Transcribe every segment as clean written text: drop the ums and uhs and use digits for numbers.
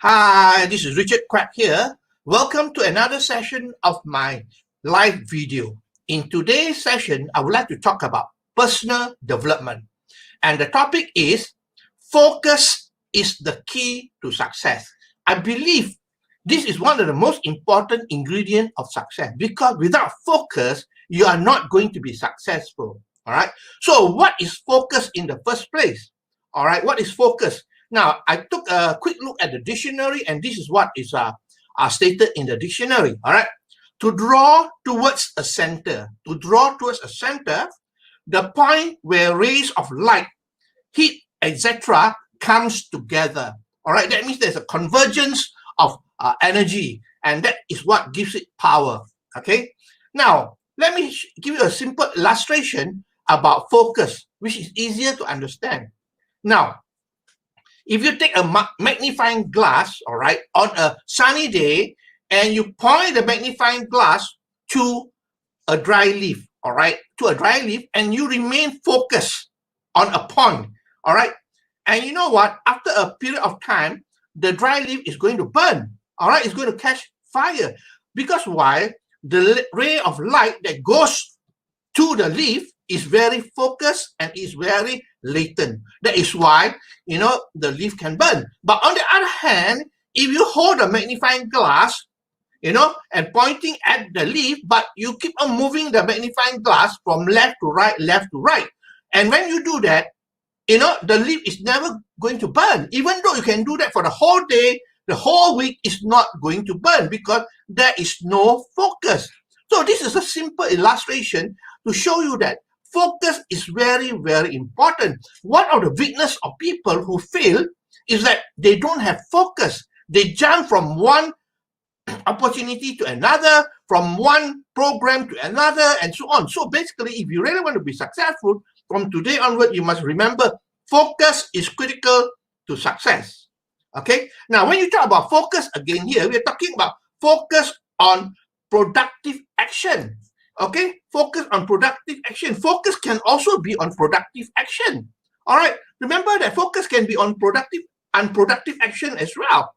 Hi, this is Richard Quack here. Welcome to another session of my live video. In today's session, I would like to talk about personal development. And the topic is focus is the key to success. I believe this is one of the most important ingredients of success because without focus, you are not going to be successful. All right. So what is focus in the first place? All right. What is focus? Now, I took a quick look at the dictionary, and this is what is stated in the dictionary. All right. To draw towards a center. To draw towards a center, the point where rays of light, heat, etc. comes together. All right. That means there's a convergence of energy, and that is what gives it power. Okay. Now, let me give you a simple illustration about focus, which is easier to understand. Now, if you take a magnifying glass, all right, on a sunny day, and you point the magnifying glass to a dry leaf, all right, and you remain focused on a point, all right, and you know what? After a period of time, the dry leaf is going to burn, all right, it's going to catch fire. Because why? The ray of light that goes to the leaf is very focused and is very latent. That is why, the leaf can burn. But on the other hand, if you hold a magnifying glass, and pointing at the leaf, but you keep on moving the magnifying glass from left to right. And when you do that, the leaf is never going to burn. Even though you can do that for the whole day, the whole week is not going to burn because there is no focus. So this is a simple illustration to show you that focus is very, very important. One of the weakness of people who fail is that they don't have focus. They jump from one opportunity to another, from one program to another, and so on. So basically, if you really want to be successful, from today onward, you must remember focus is critical to success. Okay? Now, when you talk about focus again here, we're talking about focus on productive action. Okay? Focus on productive action. Focus can also be on productive action. All right? Remember that focus can be on unproductive action as well.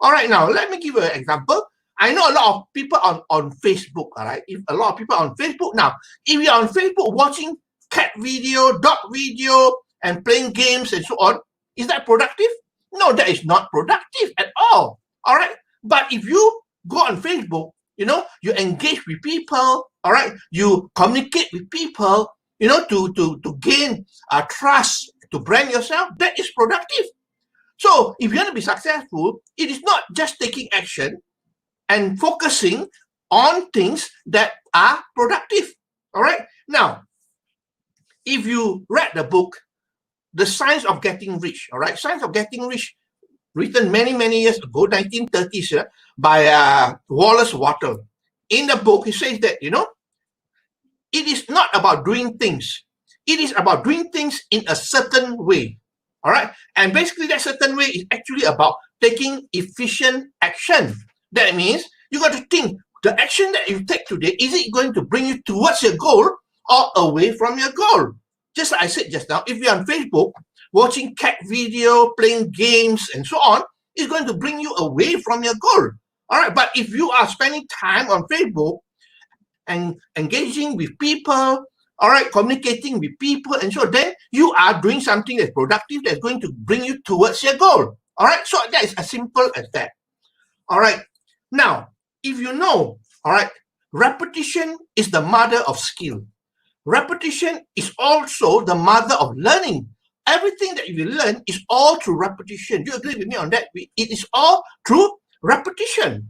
All right, now let me give you an example. I know a lot of people on Facebook, all right? If a lot of people on Facebook now, if you're on Facebook watching cat video, dog video, and playing games and so on, is that productive? No, that is not productive at all. All right. But if you go on Facebook, you engage with people, all right, you communicate with people, to gain trust, to brand yourself, that is productive. So if you want to be successful, it is not just taking action and focusing on things that are productive. All right. Now, if you read the book, The Science of Getting Rich, all right, Science of Getting Rich, written many, many years ago, 1930s, by Wallace Wattles. In the book, he says that, it is not about doing things. It is about doing things in a certain way. All right. And basically that certain way is actually about taking efficient action. That means you got to think the action that you take today, is it going to bring you towards your goal or away from your goal? Just like I said just now, if you're on Facebook, watching cat video, playing games, and so on, it's going to bring you away from your goal. All right. But if you are spending time on Facebook and engaging with people, all right, communicating with people, and so then you are doing something that's productive, that's going to bring you towards your goal. All right, so that is as simple as that. All right, now, if you know, all right, repetition is the mother of skill. Repetition is also the mother of learning. Everything that you learn is all through repetition. Do you agree with me on that? It is all through repetition.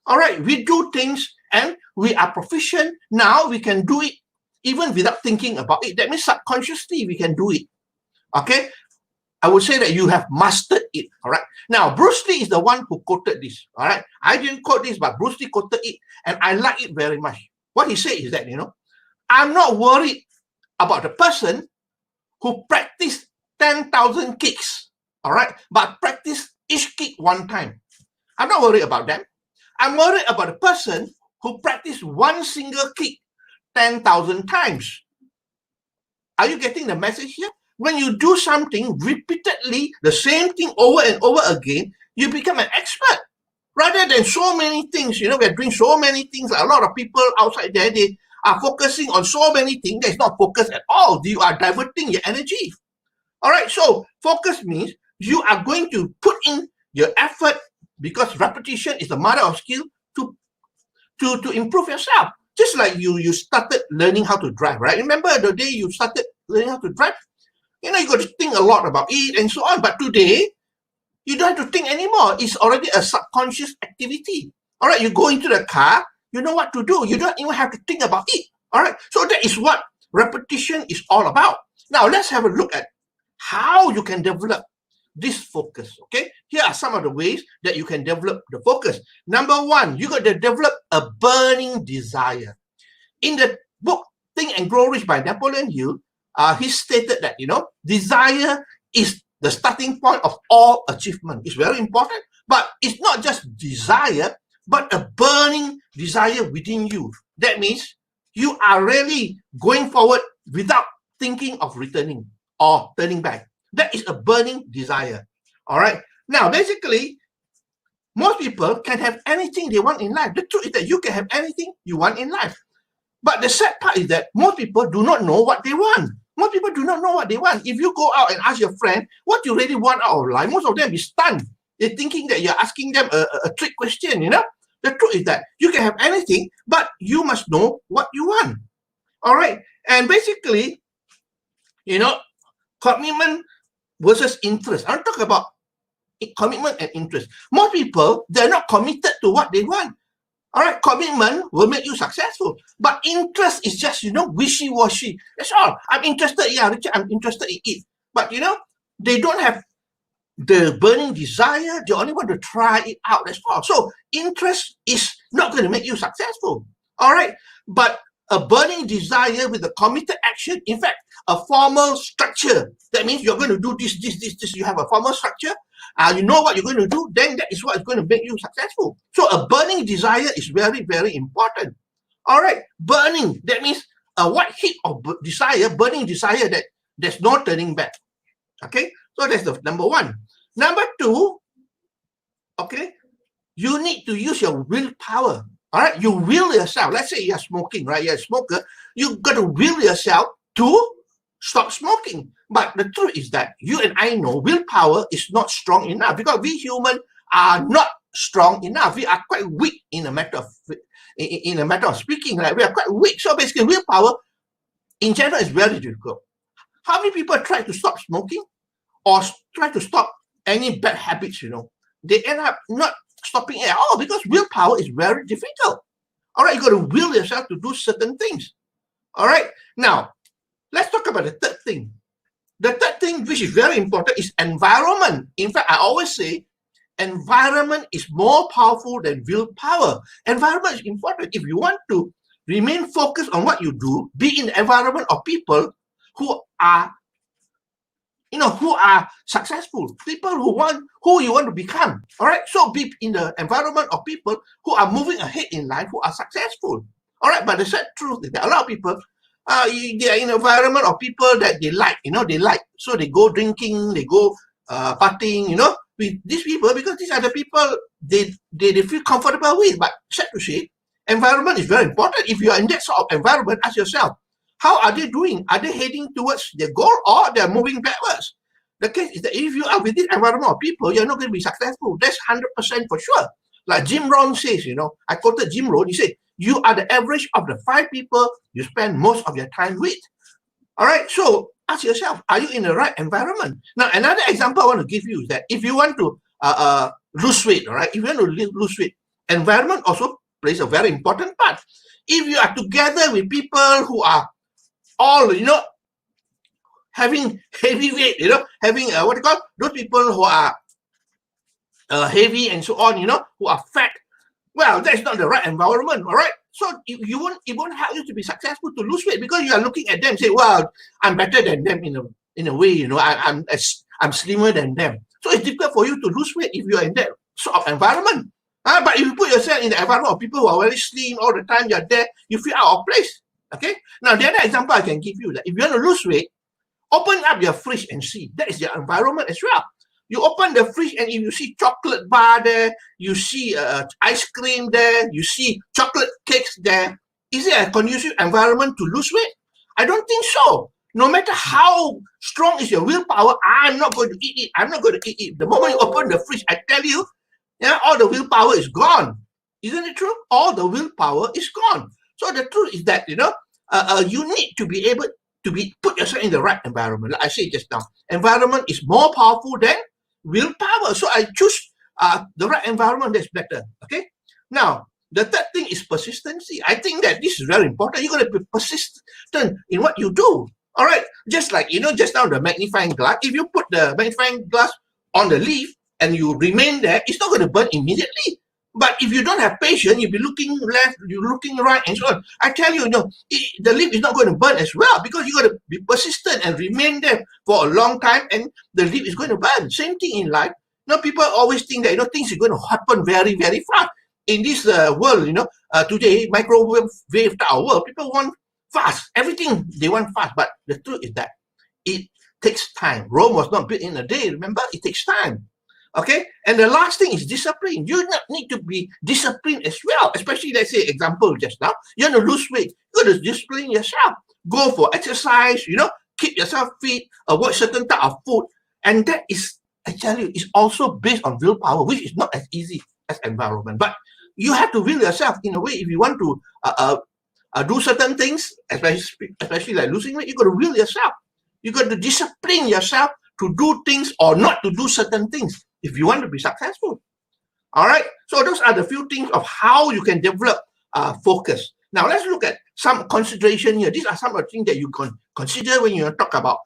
All right, we do things and we are proficient. Now we can do it even without thinking about it. That means subconsciously we can do it. Okay? I would say that you have mastered it. All right? Now, Bruce Lee is the one who quoted this. All right? I didn't quote this, but Bruce Lee quoted it, and I like it very much. What he said is that, I'm not worried about the person who practiced 10,000 kicks. All right? But practice each kick one time. I'm not worried about them. I'm worried about the person who practiced one single kick 10,000 times. Are you getting the message here? When you do something repeatedly, the same thing over and over again, you become an expert. Rather than so many things, we're doing so many things. A lot of people outside there, they are focusing on so many things. There's not focus at all. You are diverting your energy. All right, so focus means you are going to put in your effort, because repetition is the mother of skill, to improve yourself. Just like you started learning how to drive, right? Remember the day you started learning how to drive? You got to think a lot about it and so on. But today, you don't have to think anymore. It's already a subconscious activity. All right, you go into the car, you know what to do. You don't even have to think about it. All right, so that is what repetition is all about. Now, let's have a look at how you can develop this focus, okay? Here are some of the ways that you can develop the focus. Number one, you got to develop a burning desire. In the book Think and Grow Rich by Napoleon Hill, he stated that, desire is the starting point of all achievement. It's very important, but it's not just desire, but a burning desire within you. That means you are really going forward without thinking of returning or turning back. That is a burning desire. All right. Now, basically, most people can have anything they want in life. The truth is that you can have anything you want in life. But the sad part is that most people do not know what they want. Most people do not know what they want. If you go out and ask your friend what you really want out of life, most of them be stunned. They're thinking that you're asking them a trick question, The truth is that you can have anything, but you must know what you want. All right. And basically, commitment versus interest. I'm talking about commitment and interest. Most people, they're not committed to what they want. All right, commitment will make you successful, but interest is just, wishy-washy. That's all. I'm interested, Richard, I'm interested in it. But, they don't have the burning desire. They only want to try it out. That's all. So interest is not going to make you successful. All right, but a burning desire with a committed action, in fact, a formal structure. That means you're going to do this. You have a formal structure. You know what you're going to do, then that is what is going to make you successful. So a burning desire is very, very important. All right, burning, that means a white heat of desire, burning desire that there's no turning back. Okay, so that's the number one. Number two, okay, you need to use your willpower. All right, you will yourself. Let's say you're smoking, right? You're a smoker. You got to will yourself to stop smoking. But the truth is that you and I know willpower is not strong enough, because we humans are not strong enough. We are quite weak in a matter of speaking. Right? We are quite weak. So basically, willpower in general is very difficult. How many people try to stop smoking or try to stop any bad habits? They end up not stopping at all, because willpower is very difficult. All right, you got to will yourself to do certain things. All right, now let's talk about the third thing. The third thing, which is very important, is environment. In fact, I always say environment is more powerful than willpower. Environment is important. If you want to remain focused on what you do, be in the environment of people who are successful, people who you want to become. All right, so be in the environment of people who are moving ahead in life, who are successful. All right, but the sad truth is that a lot of people, they are in an environment of people that they like, so they go drinking, they go partying, with these people, because these are the people they feel comfortable with. But sad to say, environment is very important. If you are in that sort of environment, ask yourself, how are they doing? Are they heading towards their goal, or they're moving backwards? The case is that if you are with this environment of people, you're not going to be successful. That's 100% for sure. Like Jim Rohn says, I quoted Jim Rohn, he said, you are the average of the 5 people you spend most of your time with. All right, so ask yourself, are you in the right environment? Now, another example I want to give you is that if you want to lose weight, all right, if you want to lose weight, environment also plays a very important part. If you are together with people who are all, having heavy weight, having those people who are heavy and so on, who are fat, well, that's not the right environment, all right? So it won't help you to be successful to lose weight, because you are looking at them and say, well, I'm better than them in a way, I'm slimmer than them. So it's difficult for you to lose weight if you are in that sort of environment. But if you put yourself in the environment of people who are very slim all the time, you're there, you feel out of place. Okay? Now, the other example I can give you, that if you want to lose weight, open up your fridge and see. That is your environment as well. You open the fridge and if you see chocolate bar there, you see ice cream there, you see chocolate cakes there, is it a conducive environment to lose weight? I don't think so. No matter how strong is your willpower, I'm not going to eat it. I'm not going to eat it. The moment you open the fridge, I tell you, all the willpower is gone. Isn't it true? All the willpower is gone. So the truth is that, you need to be able to put yourself in the right environment. Like I said just now, environment is more powerful than willpower. So I choose the right environment that's better. Okay. Now, the third thing is persistency. I think that this is very important. You're going to be persistent in what you do. All right. Just like, just now the magnifying glass, if you put the magnifying glass on the leaf and you remain there, it's not going to burn immediately. But if you don't have patience, you'll be looking left, you're looking right, and so on. I tell you, the leaf is not going to burn as well because you got to be persistent and remain there for a long time, and the leaf is going to burn. Same thing in life. People always think that things are going to happen very, very fast. In this world, today, microwave our world, people want fast. Everything they want fast. But the truth is that it takes time. Rome was not built in a day. Remember, it takes time. Okay, and the last thing is discipline. You need to be disciplined as well. Especially, let's say, example just now, you want to lose weight. You got to discipline yourself. Go for exercise. Keep yourself fit. Avoid certain type of food, and that is, I tell you, is also based on willpower, which is not as easy as environment. But you have to will yourself in a way. If you want to do certain things, especially like losing weight, you got to will yourself. You got to discipline yourself to do things or not to do certain things if you want to be successful. All right. So those are the few things of how you can develop focus. Now let's look at some consideration here. These are some of the things that you can consider when you talk about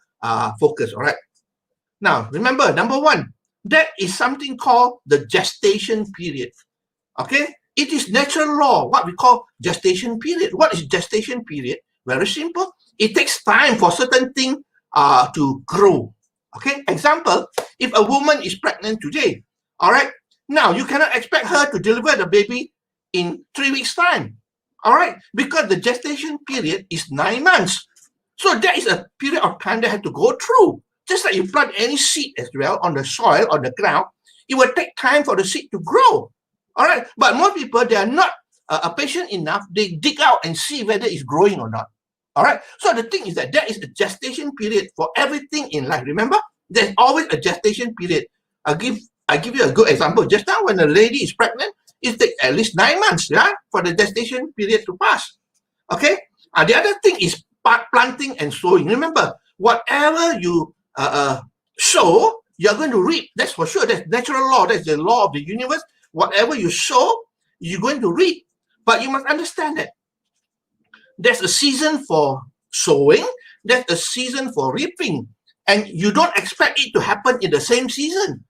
focus. All right. Now remember, number one, that is something called the gestation period. Okay. It is natural law, what we call gestation period. What is gestation period? Very simple. It takes time for certain things to grow. Okay, example, if a woman is pregnant today, all right, now you cannot expect her to deliver the baby in 3 weeks' time, all right, because the gestation period is 9 months. So that is a period of time that has to go through. Just like you plant any seed as well on the soil, on the ground, it will take time for the seed to grow, all right. But most people, they are not patient enough. They dig out and see whether it's growing or not. All right. So the thing is that there is a gestation period for everything in life. Remember, there's always a gestation period. I give you a good example. Just now, when a lady is pregnant, it takes at least 9 months, for the gestation period to pass. Okay. The other thing is planting and sowing. Remember, whatever you sow, you're going to reap. That's for sure. That's natural law. That's the law of the universe. Whatever you sow, you're going to reap. But you must understand that there's a season for sowing, there's a season for reaping, and you don't expect it to happen in the same season.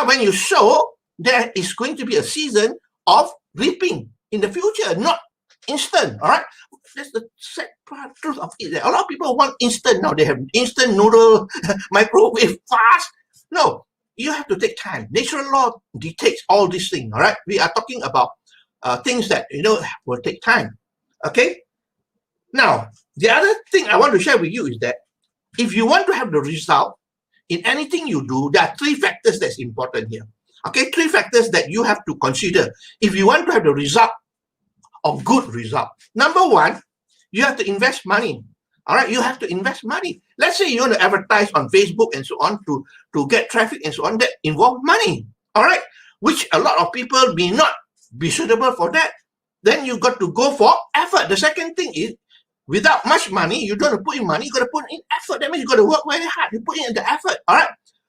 When you sow, there is going to be a season of reaping in the future, not instant. All right, that's the sad truth of it. A lot of people want instant now. They have instant noodle, microwave, fast. No, you have to take time. Natural law dictates all these things. All right, we are talking about things that will take time. Okay. Now, the other thing I want to share with you is that if you want to have the result in anything you do, there are 3 factors that's important here. Okay, 3 factors that you have to consider if you want to have the result of good result. Number 1, you have to invest money. All right, you have to invest money. Let's say you want to advertise on Facebook and so on to get traffic and so on, that involve money. All right, which a lot of people may not be suitable for that. Then you got to go for effort. The second thing is, without much money, you don't put in money, you got to put in effort. That means you got to work very hard. You put in the effort, all right?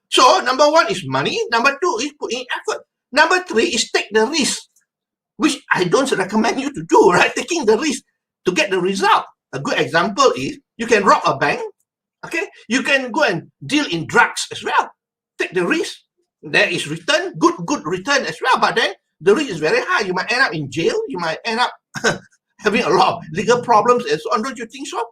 So, number 1 is money. Number 2 is put in effort. Number 3 is take the risk, which I don't recommend you to do, right? Taking the risk to get the result. A good example is you can rob a bank, okay? You can go and deal in drugs as well. Take the risk. There is return, good return as well, but then the risk is very high. You might end up in jail. You might end up having a lot of legal problems and so on. Don't you think so?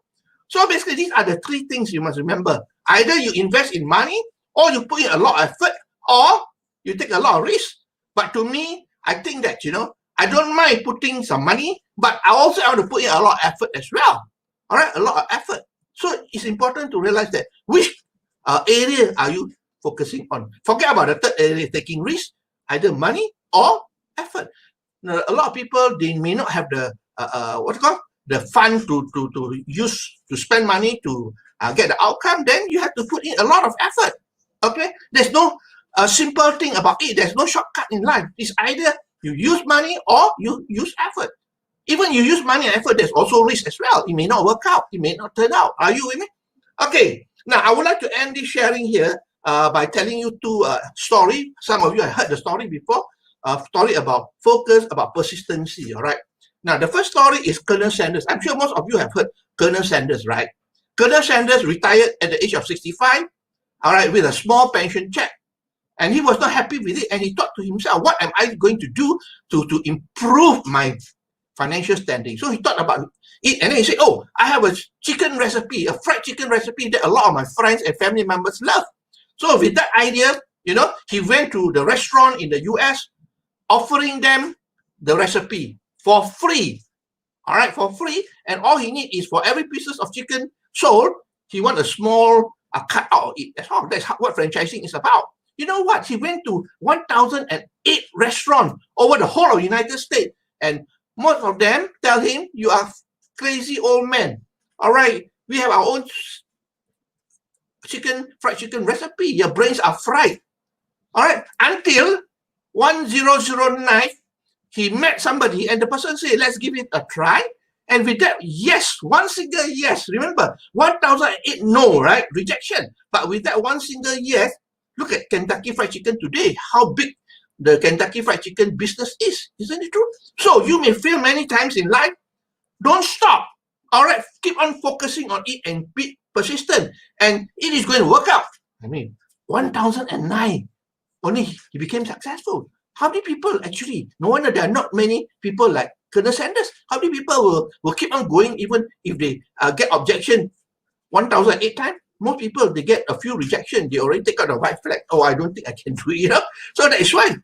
So basically, these are the 3 things you must remember. Either you invest in money, or you put in a lot of effort, or you take a lot of risk. But to me, I think that, I don't mind putting some money, but I also want to put in a lot of effort as well. All right, a lot of effort. So it's important to realize that which area are you focusing on. Forget about the third area, taking risk, either money or effort. Now, a lot of people, they may not have the the fund to use to spend money to get the outcome. Then you have to put in a lot of effort. Okay, there's no simple thing about it. There's no shortcut in life. It's either you use money or you use effort. Even you use money and effort, there's also risk as well. It may not work out. It may not turn out. Are you with me? Okay. Now, I would like to end this sharing here by telling you two stories. Some of you have heard the story before. A story about focus, about persistency. All right. Now, the first story is Colonel Sanders. I'm sure most of you have heard Colonel Sanders, right? Colonel Sanders retired at the age of 65, all right, with a small pension check. And he was not happy with it. And he thought to himself, what am I going to do to improve my financial standing? So he thought about it. And then he said, oh, I have a chicken recipe, a fried chicken recipe that a lot of my friends and family members love. So with that idea, you know, he went to the restaurant in the US, offering them the recipe for free. All right, for free. And all he needs is for every pieces of chicken sold, he wants a small cut out of it. That's all. That's what franchising is about. You know what? He went to 1,008 restaurants over the whole of the United States. And most of them tell him, you are crazy old man. All right, we have our own fried chicken recipe. Your brains are fried. All right, until 1009, he met somebody and the person said, let's give it a try. And with that, yes, one single yes. Remember, 1,008 no, right? Rejection. But with that one single yes, look at Kentucky Fried Chicken today, how big the Kentucky Fried Chicken business is. Isn't it true? So you may fail many times in life. Don't stop. All right, keep on focusing on it and be persistent. And it is going to work out. I mean, 1009, only he became successful. How many people actually, no wonder there are not many people like Colonel Sanders. How many people will keep on going even if they get objection 1,008 times? Most people, they get a few rejections. They already take out the white flag. Oh, I don't think I can do it. You know? So that is why.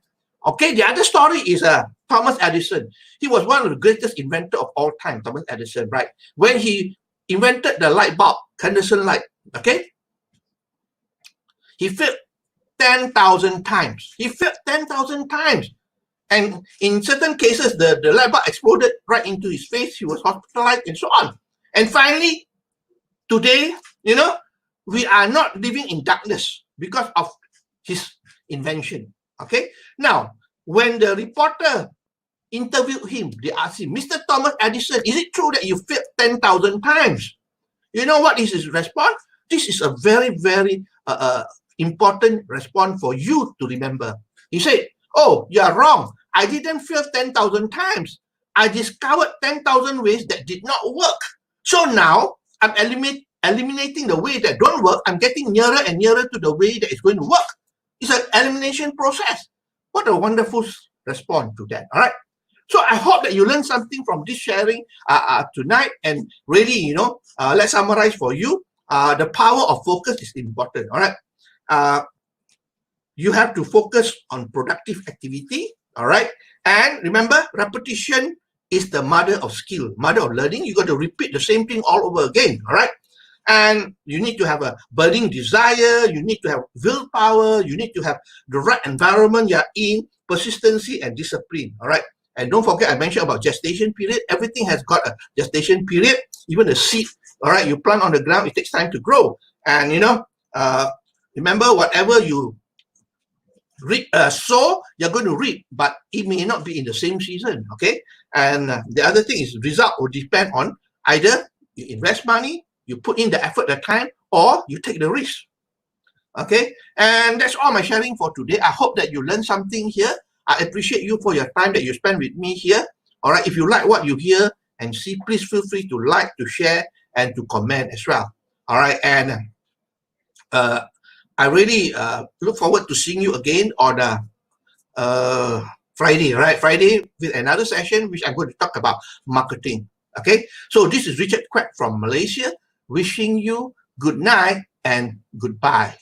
Okay, the other story is Thomas Edison. He was one of the greatest inventors of all time, Thomas Edison, right? When he invented the light bulb, Henderson light, okay? He failed 10,000 times. He failed 10,000 times. And in certain cases, the light bulb exploded right into his face. He was hospitalized and so on. And finally, today, you know, we are not living in darkness because of his invention. Okay. Now, when the reporter interviewed him, they asked him, Mr. Thomas Edison, is it true that you failed 10,000 times? You know what is his response? This is a very, very important response for you to remember. He said, oh, you are wrong. I didn't fail 10,000 times. I discovered 10,000 ways that did not work. So now I'm eliminating the way that don't work. I'm getting nearer and nearer to the way that is going to work. It's an elimination process. What a wonderful response to that. All right. So I hope that you learned something from this sharing tonight. And really, you know, let's summarize for you. The power of focus is important. All right. You have to focus on productive activity. All right. And remember, repetition is the mother of skill, mother of learning. You got to repeat the same thing all over again. All right. And you need to have a burning desire. You need to have willpower. You need to have the right environment you're in, persistency and discipline. All right. And don't forget, I mentioned about gestation period. Everything has got a gestation period. Even the seed, all right, you plant on the ground, it takes time to grow. And, you know, remember, whatever you sow, you're going to reap, but it may not be in the same season, okay? And the other thing is result will depend on either you invest money, you put in the effort, the time, or you take the risk, okay? And that's all my sharing for today. I hope that you learned something here. I appreciate you for your time that you spend with me here. All right, if you like what you hear and see, please feel free to like, to share, and to comment as well. All right, and I really look forward to seeing you again on Friday, right? Friday with another session, which I'm going to talk about marketing. Okay, so this is Richard Quek from Malaysia, wishing you good night and goodbye.